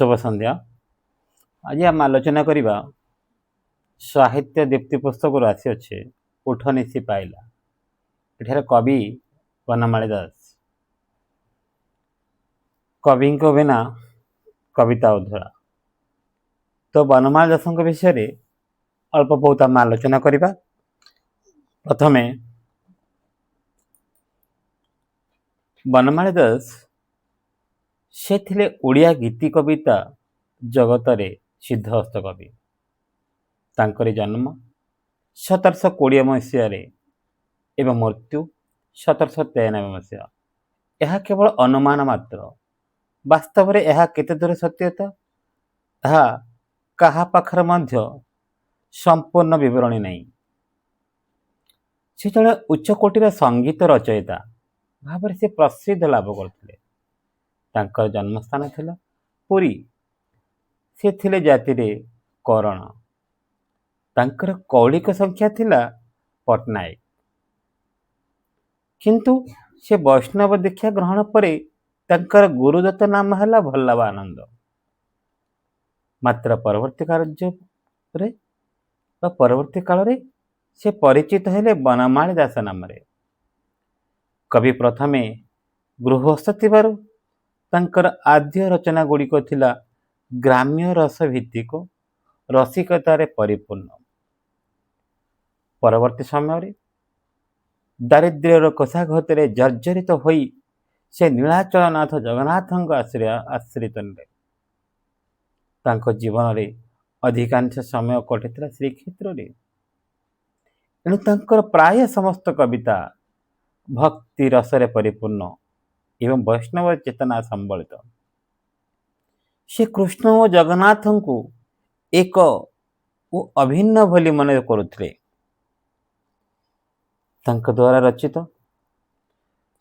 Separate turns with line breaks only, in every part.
शुभ संध्या। आज आम आलोचना करवा साहित्य दीप्ति पुस्तक राशि अच्छे उठ निशि पाइला। एठार कवि वनमाली दास। कवि बिना कविता अधूरा। तो वनमाली दास विषय अल्प बहुत आम आलोचना करवा। प्रथमे वनमाली दास से थिले ओडिया गीति कविता जगत सिद्धहस्त कवि। तांकरी जन्म 1720 मसीह एवं मृत्यु 1793 मसीहा। यह केवल अनुमान मात्र। वास्तव में यह केते दूर सत्यता यह कहा पाखर मध्य संपूर्ण विवरणी नहीं। से जड़े उच्चकोटीर संगीत रचयिता भाव से प्रसिद्ध लाभ करते। तांकर जन्मस्थान थिला पुरी। से थिले जाति रे करण। तांकर कौलिक संख्या थिला पटनायक। किंतु से वैष्णव दीक्षा ग्रहण परे तांकर गुरुदत्त नाम है भल्लभ आनंद। मात्र परवर्ती काल रे से परिचित हेले वनमाली दास नाम रे। कवि प्रथमे गृहस्थ थिबारु तांकर आद्य रचना गुड़िक थिला ग्राम्य रस भित्तिक रसिकतार परिपूर्ण। परवर्ती समय दारिद्र्यर कोषाघात जर्जरित होई से नीलाचलनाथ जगन्नाथ आश्रित जीवन रे अधिकांश समय कटिला श्रीक्षेत्र रे। एणु तांकर प्राय समस्त कविता भक्ति रसरे परिपूर्ण एवं वैष्णव चेतना संबलित। से कृष्ण और जगन्नाथ को एक अभिन्न भली मन करुथिले। तांक द्वारा रचित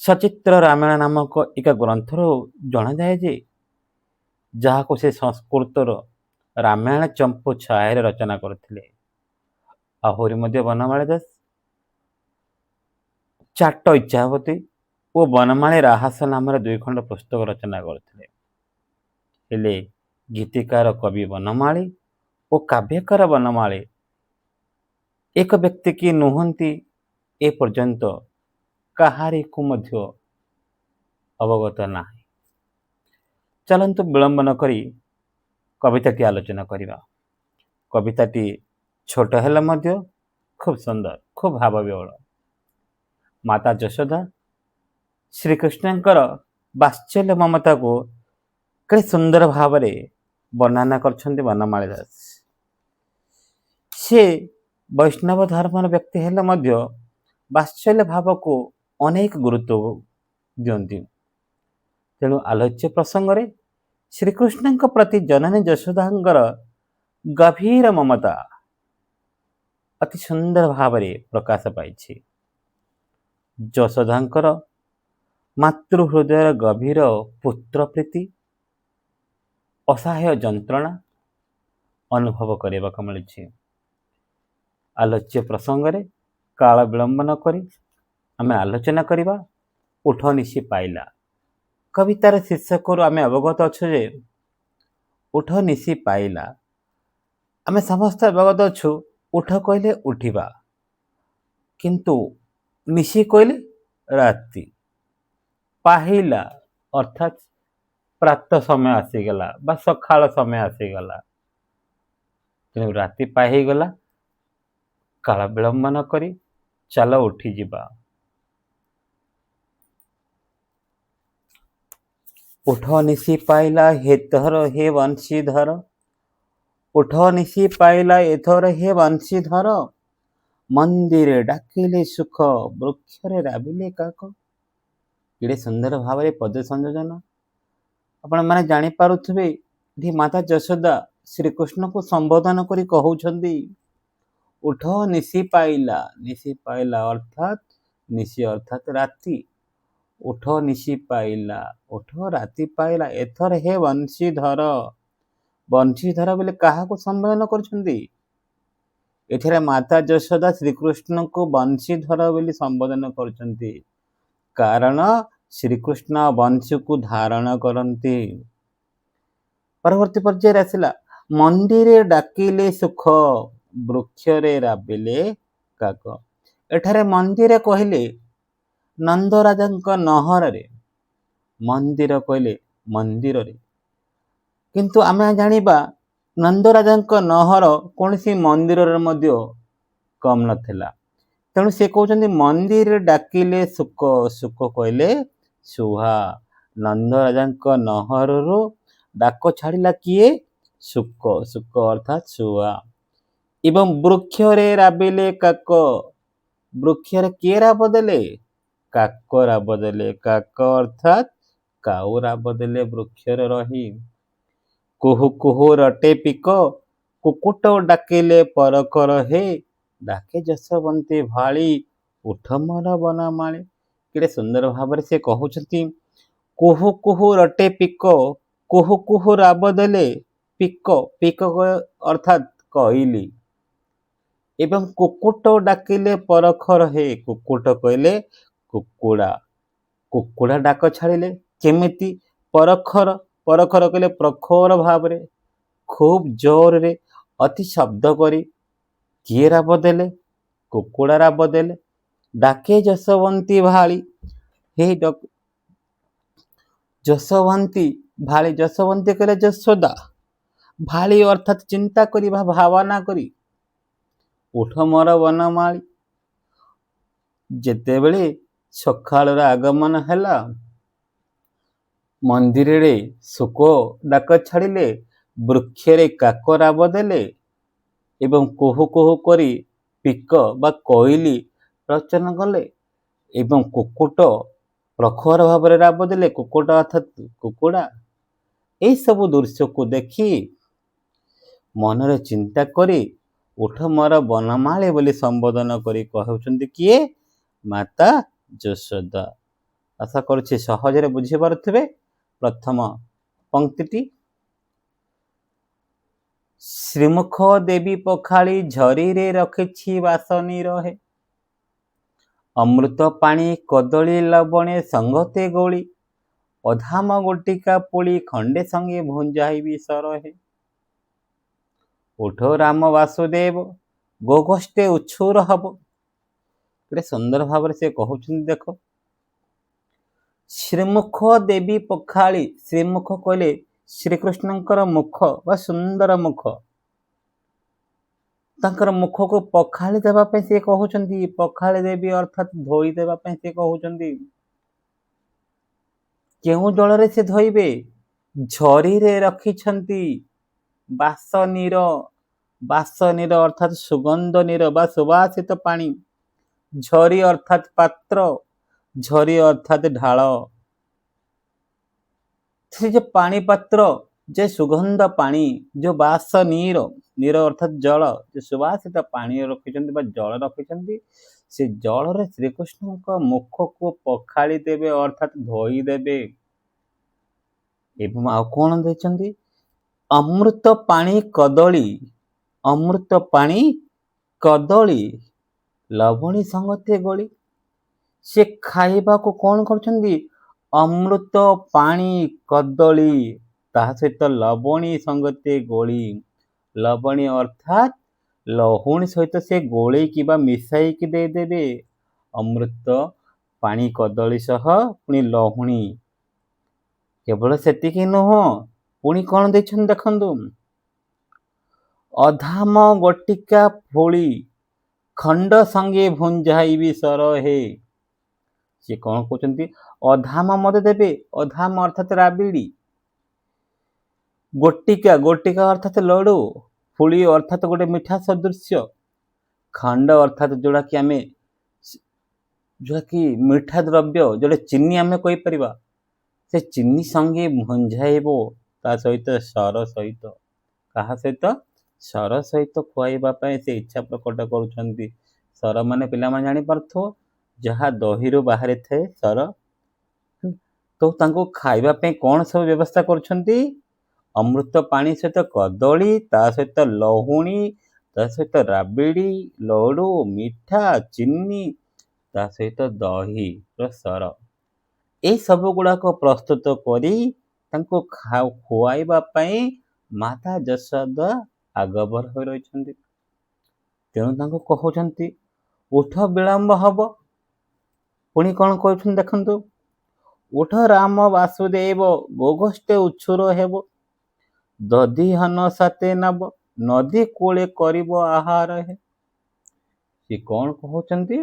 सचित्र रामायण नामक एक ग्रंथर जना जाए जे जहाँ को से संस्कृतर रामायण चंपू छाया रचना करथिले। आहुरी मध्य वनमाली दास चाट इच्छावती और वनमाली राहास नाम दुई खंड पुस्तक रचना करथिले। हेले गीतिकार कवि वनमाली और काव्यकार वनमाली एक व्यक्ति की नुहंती ए पर्यंत कहारी को मध्य अवगत ना। चलंतु विलंब न करी कविताटी आलोचना करिबा। कविताटी छोट हेले मध्य खूब सुंदर, खूब भावविहल। माता यशोदा श्रीकृष्णंकर वात्सल्य ममता को के सुंदर भाव वर्णना करछन्ति वनमाली दास। से वैष्णव धर्मर व्यक्ति हेले मध्य वात्सल्य भाव को अनेक गुरुत्व दियंती। तेणु आलोच्य प्रसंग रे श्रीकृष्ण प्रति जननी यशोदांकर गभीर ममता अति सुंदर भाव प्रकाश पाई। यशोदांकर मातृहृदय गभीर पुत्र प्रीति असहाय जंत्रणा अनुभव करने को मिली। आलोच्य प्रसंग रे काल विलंब न करी आम आलोचना करवा उठ निशि पाइला। कवितार शीर्षक आम अवगत अच्छे जे उठ निशि पाइला। आम समस्त अवगत अच्छु उठ कहले उठिबा, किंतु निशि कहले राति। पाहिला अर्थात प्रात समय आसीगला बा सकाळ समय आसीगला। तेणु राति पाहीगला। काल विलंब न करी चल उठी जिबा। उठ निशि पाइला हेथर हे वंशीधर। उठ निशि पाइला एथर हे वंशीधर। मंदिर डाकिले सुख वृक्षरे राबिले काक। केड़े सुंदर भाव पद संयोजन। आपण माने जानी पारुथबे एठी माता यशोदा श्रीकृष्ण को संबोधन करी कहउछंदी उठ निशि पाइला। निशि पाइला अर्थात निशि अर्थात राति। उठ निशि पाइला, उठ राति पाइला एथर हे वंशीधर। वंशीधर बोले कहा को संबोधन करछंदी। एठरे माता यशोदा श्रीकृष्ण को वंशीधर बोली संबोधन करछंती। कारण श्रीकृष्ण वंश को धारण करती। ପରବର୍ତ୍ତୀ ପର୍ଯ୍ୟାୟରେ ଆସିଲା ମନ୍ଦିରେ ଡାକିଲେ ସୁଖ ବୃକ୍ଷରେ ରାବିଲେ କାକ। ଏଠାରେ ମନ୍ଦିର କହିଲେ ନନ୍ଦରାଜାଙ୍କ ନହରରେ, ମନ୍ଦିର କହିଲେ ମନ୍ଦିରରେ। କିନ୍ତୁ ଆମେ ଜାଣିବା ନନ୍ଦରାଜାଙ୍କ ନହର କୌଣସି ମନ୍ଦିରରେ ମଧ୍ୟ କମ୍ ନଥିଲା। ତେଣୁ ସେ କହୁଛନ୍ତି ମନ୍ଦିର ଡାକିଲେ ସୁକ, ସୁକ କହିଲେ ସୁହା। ନନ୍ଦରାଜାଙ୍କ ନହରରୁ ଡାକ ଛାଡ଼ିଲା କିଏ? ସୁକ, ସୁକ ଅର୍ଥାତ୍ ସୁହା। ଏବଂ ବୃକ୍ଷରେ ରାବିଲେ କାକ, ବୃକ୍ଷରେ କିଏ ରାବ ଦେଲେ? କାକ ରାବ ଦେଲେ। କାକ ଅର୍ଥାତ୍ କାଉ ରାବ ଦେଲେ ବୃକ୍ଷରେ ରହି। କୁହୁ କୁହୁ ରଟେ ପିକ, କୁକୁଟ ଡାକିଲେ ପରକର ହେ, ଡାକେ ଯଶୋବନ୍ତୀ ଭାଳି ଉଠ ମୋର ବନମାଳି। କେଡ଼େ ସୁନ୍ଦର ଭାବରେ ସେ କହୁଛନ୍ତି କୁହୁ କୁହୁ ରଟେ ପିକ, କୁହୁ କୁହୁ ରାବ ଦେଲେ ପିକ, ପିକ ଅର୍ଥାତ୍ କହିଲି। ଏବଂ କୁକୁଟ ଡାକିଲେ ପରଖର ହେ, କୁକୁଟ କହିଲେ କୁକୁଡ଼ା, କୁକୁଡ଼ା ଡାକ ଛାଡ଼ିଲେ କେମିତି? ପରଖର, ପରଖର କହିଲେ ପ୍ରଖର ଭାବରେ, ଖୁବ୍ ଜୋରରେ, ଅତି ଶବ୍ଦ କରି। କିଏ ରାବ ଦେଲେ? କୁକୁଡ଼ା ରାବ ଦେଲେ। ଡାକେ ଯଶୋବନ୍ତୀ ଭାଳି, ହେ ଯଶୋବନ୍ତୀ ଭାଳି, ଯଶୋବନ୍ତୀ କହିଲେ ଯଶୋଦା, ଭାଳି ଅର୍ଥାତ୍ ଚିନ୍ତା କରି ବା ଭାବନା କରି। ଉଠ ମୋର ବନମାଳି, ଯେତେବେଳେ ସକାଳର ଆଗମନ ହେଲା, ମନ୍ଦିରରେ ଶୋକ ଡାକ ଛାଡ଼ିଲେ, ବୃକ୍ଷରେ କାକ ରାବ ଦେଲେ ଏବଂ କୁହୁ କୁହୁ କରି ପିକ ବା କୋଇଲି ରଚନା କଲେ ଏବଂ କୁକୁଟ ପ୍ରଖର ଭାବରେ ରାବ ଦେଲେ, କୁକୁଟ ଅର୍ଥାତ୍ କୁକୁଡ଼ା। ଏହିସବୁ ଦୃଶ୍ୟକୁ ଦେଖି ମନରେ ଚିନ୍ତା କରି ଉଠ ମୋର ବନମାଳି ବୋଲି ସମ୍ବୋଧନ କରି କହୁଛନ୍ତି କିଏ? ମାତା ଯଶୋଦା। ଆଶା କରୁଛି ସହଜରେ ବୁଝିପାରୁଥିବେ। ପ୍ରଥମ ପଂକ୍ତିଟି, ଶ୍ରୀମୁଖ ଦେବୀ ପଖାଳି ଝରିରେ ରଖିଛି ବାସନି ରହେ, ଅମୃତ ପାଣି କଦଳୀ ଲବଣେ ସଙ୍ଗତେ ଗୋଳି, ଅଧାମ ଗୋଟିକା ପୁଳି ଖଣ୍ଡେ ସଙ୍ଗେ ଭୁଞ୍ଜାଇବି ସରହେ, ଉଠ ରାମ ବାସୁଦେବ ଗୋଗୋଷ୍ଠେ ଉଛୁର ହବ। କେତେ ସୁନ୍ଦର ଭାବରେ ସେ କହୁଛନ୍ତି ଦେଖ। ଶ୍ରୀମୁଖ ଦେବୀ ପଖାଳି, ଶ୍ରୀମୁଖ କହିଲେ ଶ୍ରୀକୃଷ୍ଣଙ୍କର ମୁଖ ବା ସୁନ୍ଦର ମୁଖ, ତାଙ୍କର ମୁଖକୁ ପଖାଳି ଦେବା ପାଇଁ ସେ କହୁଛନ୍ତି। ପଖାଳି ଦେବୀ ଅର୍ଥାତ୍ ଧୋଇ ଦେବା ପାଇଁ ସେ କହୁଛନ୍ତି। କେଉଁ ଜଳରେ ସେ ଧୋଇବେ? ଝରିରେ ରଖିଛନ୍ତି ବାସନୀର, ବାସନୀର ଅର୍ଥାତ୍ ସୁଗନ୍ଧ ନୀର ବା ସୁବାସିତ ପାଣି। ଝରି ଅର୍ଥାତ୍ ପାତ୍ର, ଝରି ଅର୍ଥାତ୍ ଢାଳ। ସେ ଯେ ପାଣି ପାତ୍ର, ଯେ ସୁଗନ୍ଧ ପାଣି, ଯୋଉ ବାସନୀର, ନୀର ଅର୍ଥାତ୍ ଜଳ, ଯେ ସୁବାସିତ ପାଣି ରଖିଛନ୍ତି ବା ଜଳ ରଖିଛନ୍ତି, ସେ ଜଳରେ ଶ୍ରୀକୃଷ୍ଣଙ୍କ ମୁଖକୁ ପଖାଳି ଦେବେ ଅର୍ଥାତ୍ ଧୋଇ ଦେବେ। ଏବଂ ଆଉ କଣ ଦେଇଛନ୍ତି? ଅମୃତ ପାଣି କଦଳୀ, ଅମୃତ ପାଣି କଦଳୀ ଲବଣୀ ସଙ୍ଗତେ ଗୋଳି। ସେ ଖାଇବାକୁ କଣ କରୁଛନ୍ତି? ଅମୃତ ପାଣି କଦଳୀ ତା ସହିତ ଲବଣୀ ସଙ୍ଗତେ ଗୋଳି। ଲବଣୀ ଅର୍ଥାତ୍ ଲହୁଣୀ ସହିତ ସେ ଗୋଳେଇକି ବା ମିଶାଇକି ଦେଇଦେବେ। ଅମୃତ ପାଣି କଦଳୀ ସହ ପୁଣି ଲହୁଣୀ। କେବଳ ସେତିକି ନୁହଁ, ପୁଣି କଣ ଦେଇଛନ୍ତି ଦେଖନ୍ତୁ। ଅଧାମ ଗୋଟିକା ଫୁଳି ଖଣ୍ଡ ସଙ୍ଗେ ଭୁଞ୍ଜାଇବି ସରହେ। ସେ କଣ କହୁଛନ୍ତି? ଅଧାମ ମଦ ଦେବେ। ଅଧାମ ଅର୍ଥାତ୍ ରାବିଡ଼ି। ଗୋଟିକା, ଗୋଟିକା ଅର୍ଥାତ୍ ଲଡୁ। ଫୁଳି ଅର୍ଥାତ୍ ଗୋଟେ ମିଠା ସଦୃଶ୍ୟ। ଖଣ୍ଡ ଅର୍ଥାତ୍ ଯୋଉଟାକି ଆମେ, ଯୋଉଟାକି ମିଠା ଦ୍ରବ୍ୟ, ଯୋଉଟା ଚିନି ଆମେ କହିପାରିବା, ସେ ଚିନି ସଙ୍ଗେ ଭୁଞ୍ଜାଇବ, ତା ସହିତ ସର ସହିତ। କାହା ସହିତ? ସର ସହିତ ଖୁଆଇବା ପାଇଁ ସେ ଇଚ୍ଛା ପ୍ରକଟ କରୁଛନ୍ତି। ସର ମାନେ ପିଲାମାନେ ଜାଣିପାରୁଥିବ, ଯାହା ଦହିରୁ ବାହାରିଥାଏ ସର। ତ ତାଙ୍କୁ ଖାଇବା ପାଇଁ କଣ ସବୁ ବ୍ୟବସ୍ଥା କରୁଛନ୍ତି? ଅମୃତ ପାଣି ସହିତ କଦଳୀ, ତା ସହିତ ଲହୁଣୀ, ତା ସହିତ ରାବିଡ଼ି, ଲଡୁ, ମିଠା, ଚିନି, ତା ସହିତ ଦହିର ସର। ଏଇ ସବୁ ଗୁଡ଼ାକ ପ୍ରସ୍ତୁତ କରି ତାଙ୍କୁ ଖୁଆଇବା ପାଇଁ ମାତା ଯଶୋଦା ଆଗଭର ହୋଇ ରହିଛନ୍ତି। ତେଣୁ ତାଙ୍କୁ କହୁଛନ୍ତି ଉଠ ବିଳମ୍ବ ହବ। ପୁଣି କ'ଣ କହୁଛନ୍ତି ଦେଖନ୍ତୁ, ଉଠ ରାମ ବାସୁଦେବ ଗୋଗୋଷ୍ଠେ ଉଛୁର ହେବ, ଦଧିହନ ସାତେ ନବ, ନଦୀ କୂଳେ କରିବ ଆହାର ହେ। ସେ କ'ଣ କହୁଛନ୍ତି?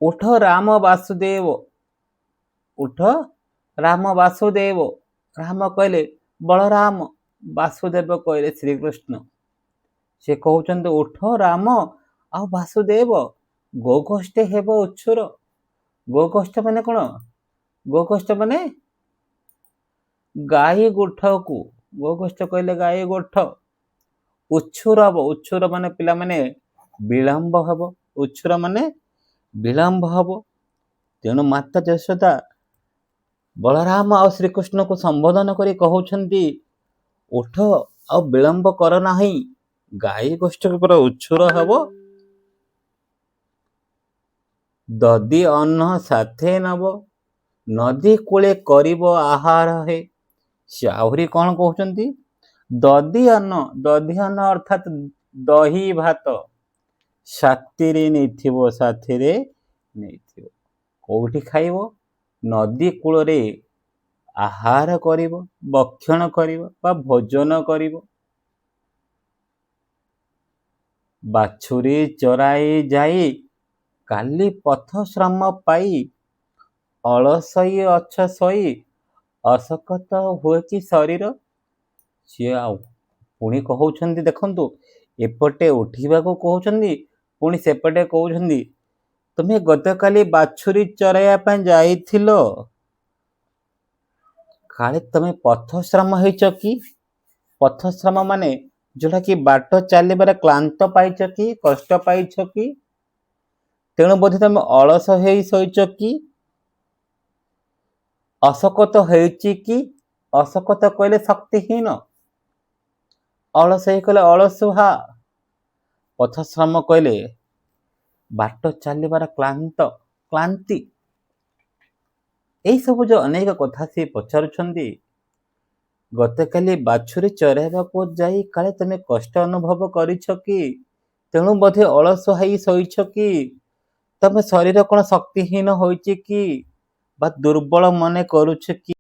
ଉଠ ରାମ ବାସୁଦେବ, ଉଠ ରାମ ବାସୁଦେବ। ରାମ କହିଲେ ବଳରାମ, ବାସୁଦେବ କହିଲେ ଶ୍ରୀକୃଷ୍ଣ। ସେ କହୁଛନ୍ତି ଉଠ ରାମ ଆଉ ବାସୁଦେବ, ଗୋଗୋଷ୍ଠେ ହେବ ଉଛୁର। ଗୋଗୋଷ୍ଠ ମାନେ କ'ଣ? ଗୋଗୋଷ୍ଠ ମାନେ ଗାଈ ଗୋଠକୁ, ଗୋଗୋଷ୍ଠ କହିଲେ ଗାଈ ଗୋଠ। ଉଛୁର ହବ, ଉଛୁର ମାନେ ପିଲାମାନେ ବିଳମ୍ବ ହବ, ଉଛୁର ମାନେ ବିଳମ୍ବ ହବ। ତେଣୁ ମାତା ଯଶୋଦା ବଳରାମ ଆଉ ଶ୍ରୀକୃଷ୍ଣକୁ ସମ୍ବୋଧନ କରି କହୁଛନ୍ତି ଉଠ ଆଉ ବିଳମ୍ବ କର ନାହିଁ, ଗାଈ ଗୋଷ୍ଠୀ ପୁରା ଉଛୁର ହବ, ଦଧି ଅନ୍ନ ସାଥେ ନବ, ନଦୀ କୂଳେ କରିବ ଆହାର ହେ। ସେ ଆହୁରି କ'ଣ କହୁଛନ୍ତି? ଦଧି ଅନ୍ନ ଅର୍ଥାତ୍ ଦହି ଭାତ ସାଥିରେ ନେଇଥିବ, ସାଥିରେ ନେଇଥିବ। କୋଉଠି ଖାଇବ? ନଦୀ କୂଳରେ ଆହାର କରିବ, ଭକ୍ଷଣ କରିବ ବା ଭୋଜନ କରିବ। ବାଛୁରୀ ଚରାଇ ଯାଇ କାଲି ପଥ ଶ୍ରମ ପାଇ, ଅଳସଇ ଅଛ ଶୋଇ ଅଶକତ ହୁଏ କି ଶରୀର। ସିଏ ଆଉ ପୁଣି କହୁଛନ୍ତି ଦେଖନ୍ତୁ, ଏପଟେ ଉଠିବାକୁ କହୁଛନ୍ତି, ପୁଣି ସେପଟେ କହୁଛନ୍ତି ତୁମେ ଗତକାଲି ବାଛୁରୀ ଚରାଇବା ପାଇଁ ଯାଇଥିଲ, କାଳେ ତମେ ପଥଶ୍ରମ ହେଇଛ କି? ପଥଶ୍ରମ ମାନେ ଯୋଉଟା କି ବାଟ ଚାଲିବାରେ କ୍ଳାନ୍ତ ପାଇଛ କି, କଷ୍ଟ ପାଇଛ କି? ତେଣୁ ବୋଧେ ତମେ ଅଳସ ହେଇ ଶୋଇଛ କି? ଅଶକତ ହେଇଛି କି? ଅଶକତ କହିଲେ ଶକ୍ତିହୀନ, ଅଳସ କହିଲେ ଅଳସୁହା, ପଥଶ୍ରମ କହିଲେ ବାଟ ଚାଲିବାର କ୍ଳାନ୍ତି। ଏଇ ସବୁ ଯୋଉ ଅନେକ କଥା ସେ ପଚାରୁଛନ୍ତି, ଗତକାଲି ବାଛୁରୀ ଚରାଇବାକୁ ଯାଇ କାଳେ ତମେ କଷ୍ଟ ଅନୁଭବ କରିଛ କି? ତେଣୁ ବୋଧେ ଅଳସ ହେଇ ଶୋଇଛ କି? ତମ ଶରୀର କ'ଣ ଶକ୍ତିହୀନ ହୋଇଛି କି, ବା ଦୁର୍ବଳ ମନେ କରୁଛ କି?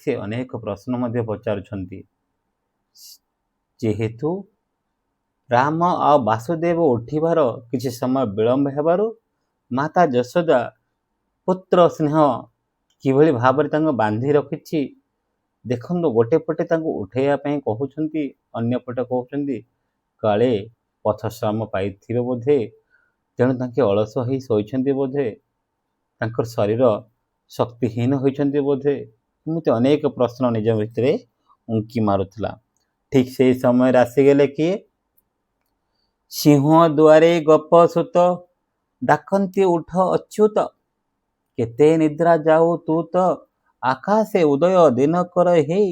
ସେ ଅନେକ ପ୍ରଶ୍ନ ମଧ୍ୟ ପଚାରୁଛନ୍ତି। ଯେହେତୁ ରାମ ଆଉ ବାସୁଦେବ ଉଠିବାର କିଛି ସମୟ ବିଳମ୍ବ ହେବାରୁ ମାତା ଯଶୋଦା ପୁତ୍ର ସ୍ନେହ କିଭଳି ଭାବରେ ତାଙ୍କୁ ବାନ୍ଧି ରଖିଛି ଦେଖନ୍ତୁ। ଗୋଟେ ପଟେ ତାଙ୍କୁ ଉଠେଇବା ପାଇଁ କହୁଛନ୍ତି, ଅନ୍ୟ ପଟେ କହୁଛନ୍ତି କାଳେ ପଥଶ୍ରମ ପାଇଥିବେ ବୋଧେ, ତେଣୁ ତାଙ୍କେ ଅଳସ ହେଇ ଶୋଇଛନ୍ତି ବୋଧେ, ତାଙ୍କର ଶରୀର ଶକ୍ତିହୀନ ହୋଇଛନ୍ତି ବୋଧେ। ଏମିତି ଅନେକ ପ୍ରଶ୍ନ ନିଜ ଭିତରେ ଉଙ୍କି ମାରୁଥିଲା। ଠିକ୍ ସେଇ ସମୟରେ ଆସିଗଲେ କିଏ? ସିଂହ ଦୁଆରେ ଗପ ସୁତ, ଡାକନ୍ତି ଉଠ ଅଚ୍ୟୁତ, କେତେ ନିଦ୍ରା ଯାଉ ତୁ ତ, ଆକାଶେ ଉଦୟ ଦିନକର ହେଇ।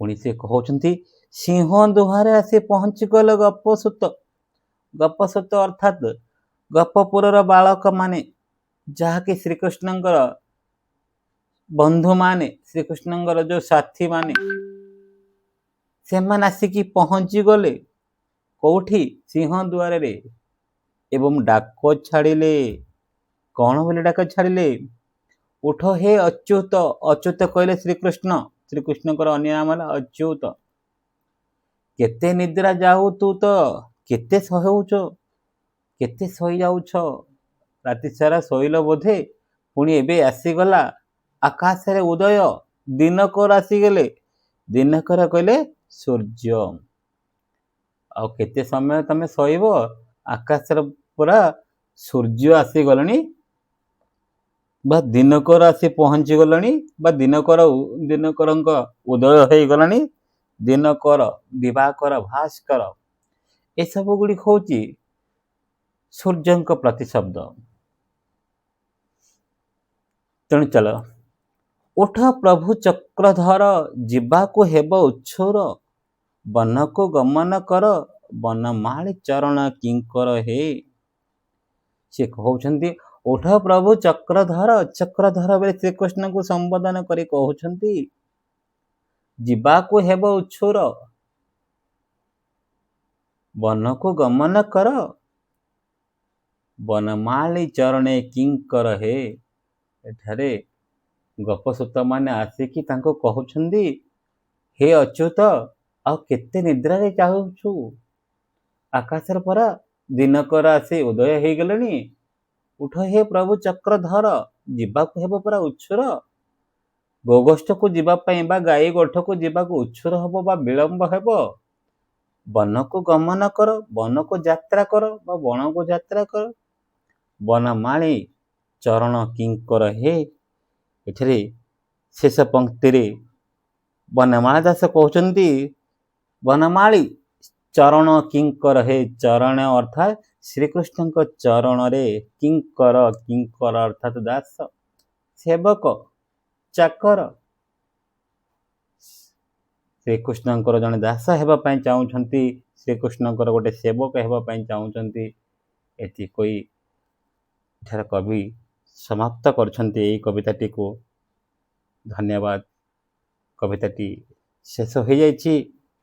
ପୁଣି ସେ କହୁଛନ୍ତି ସିଂହ ଦୁଆରେ ଆସି ପହଞ୍ଚିଗଲେ ଗପସୁତ। ଗପସୁତ ଅର୍ଥାତ୍ ଗପପୁରର ବାଳକ ମାନେ, ଯାହାକି ଶ୍ରୀକୃଷ୍ଣଙ୍କର ବନ୍ଧୁମାନେ, ଶ୍ରୀକୃଷ୍ଣଙ୍କର ଯୋଉ ସାଥୀ ମାନେ, ସେମାନେ ଆସିକି ପହଞ୍ଚିଗଲେ କୋଉଠି? ସିଂହ ଦୁଆରରେ। ଏବଂ ଡାକ ଛାଡ଼ିଲେ। କ'ଣ ବୋଲି ଡାକ ଛାଡ଼ିଲେ? ଉଠ ହେ ଅଚ୍ୟୁତ। ଅଚ୍ୟୁତ କହିଲେ ଶ୍ରୀକୃଷ୍ଣ, ଶ୍ରୀକୃଷ୍ଣଙ୍କର ଅନ୍ୟ ନାମ ହେଲା ଅଚ୍ୟୁତ। କେତେ ନିଦ୍ରା ଯାଉ ତୁ ତ, କେତେ ଶୋଉଛ, କେତେ ଶୋଇଯାଉଛ, ରାତି ସାରା ଶୋଇଲ ବୋଧେ, ପୁଣି ଏବେ ଆସିଗଲା ଆକାଶରେ ଉଦୟ, ଦିନକର ଆସିଗଲେ। ଦିନକର କହିଲେ ସୂର୍ଯ୍ୟ। ଆଉ କେତେ ସମୟ ତମେ ଶୋଇବ? ଆକାଶରେ ପୁରା ସୂର୍ଯ୍ୟ ଆସିଗଲେଣି, ବା ଦିନକର ଆସି ପହଞ୍ଚିଗଲେଣି, ବା ଦିନକରଙ୍କ ଉଦୟ ହେଇଗଲାଣି। ଦିନକର, ଦିବାକର, ଭାସ୍କର, ଏସବୁ ଗୁଡ଼ିକ ହଉଛି ସୂର୍ଯ୍ୟଙ୍କ ପ୍ରତିଶବ୍ଦ। ତେଣୁ ଚାଲ ଉଠ ପ୍ରଭୁ ଚକ୍ରଧର, ଯିବାକୁ ହେବ ଉଛୁର, ବନକୁ ଗମନ କର, ବନମାଳି ଚରଣ କିଙ୍କର ହେ। से कहउछन्ति उठ प्रभु चक्रधर बेले श्रीकृष्ण को संबोधन करी कहउछन्ति जीवाकू हेब उच्छुर वन को गमन कर वनमाली चरणे किंकर हे। एठारे गपसूत माने आसिकी तांको कहउछन्ति हे अच्युत आ केते निद्रा रे चाहुछु आकाशर परा दिनकर आसी उदय हे गलनी उठ हे प्रभु चक्रधर जीवाकू हेब परा उच्छुर गोगोष्ठ को जीवा पई बा गाई गोठ को जीवाकू उच्छुर हबो बा विलंब हेबो वन को गमन कर वन को यात्रा कर बा वन को यात्रा कर वनमाली चरण किंकर हे। एठरे शेष पंक्ति रे वनमाला दास कहउछन्ति वनमाली चरण किंकर हे चरण अर्थात श्रीकृष्ण को चरण रे किंकर किंकर अर्थात दास सेवक चाकर श्रीकृष्णଙ୍କର जड़े दास होगापी चाहूँगी श्रीकृष्णଙ୍କର गोटे सेवक होगापी चाहूँगी एति कोई कवि समाप्त करछन्ति कविताटी को। धन्यवाद। कविताटी शेष हो जाइछि।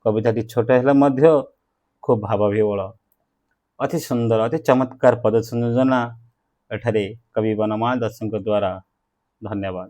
कविताटी छोट हेले मध्य खूब भावविह्वल अति सुंदर अति चमत्कार पद संयोजना एठारे कवि वनमाला दासଙ୍କ द्वारा। धन्यवाद।